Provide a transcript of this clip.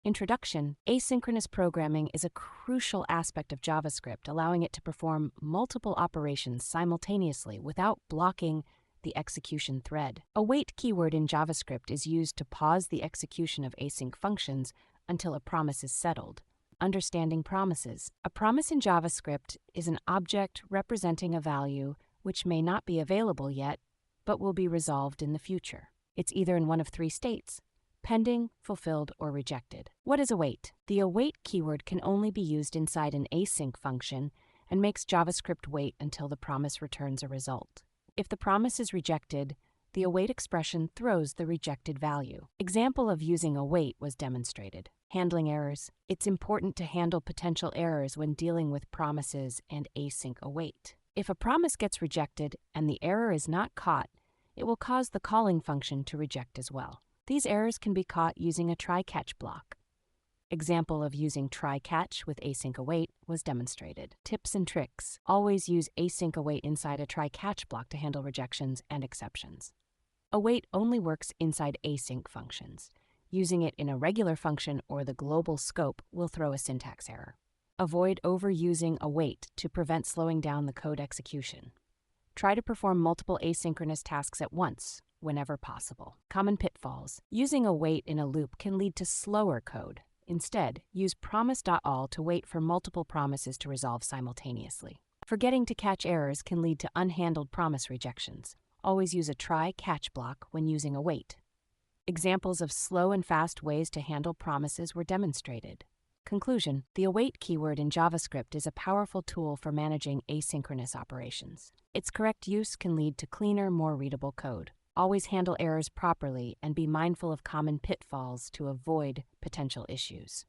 Introduction: asynchronous programming is a crucial aspect of JavaScript, allowing it to perform multiple operations simultaneously without blocking the execution thread. Await keyword in JavaScript is used to pause the execution of async functions until a promise is settled. Understanding promises. A promise in JavaScript is an object representing a value which may not be available yet, but will be resolved in the future. It's either in one of three states: pending, fulfilled, or rejected. What is await? The await keyword can only be used inside an async function and makes JavaScript wait until the promise returns a result. If the promise is rejected, the await expression throws the rejected value. Example of using await was demonstrated. Handling errors. It's important to handle potential errors when dealing with promises and async await. If a promise gets rejected and the error is not caught, it will cause the calling function to reject as well. These errors can be caught using a try-catch block. Example of using try-catch with async await was demonstrated. Tips and tricks. Always use async await inside a try-catch block to handle rejections and exceptions. Await only works inside async functions. Using it in a regular function or the global scope will throw a syntax error. Avoid overusing await to prevent slowing down the code execution. Try to perform multiple asynchronous tasks at once, whenever possible. Common pitfalls. Using await in a loop can lead to slower code. Instead, use promise.all to wait for multiple promises to resolve simultaneously. Forgetting to catch errors can lead to unhandled promise rejections. Always use a try-catch block when using await. Examples of slow and fast ways to handle promises were demonstrated. Conclusion: the await keyword in JavaScript is a powerful tool for managing asynchronous operations. Its correct use can lead to cleaner, more readable code. Always handle errors properly and be mindful of common pitfalls to avoid potential issues.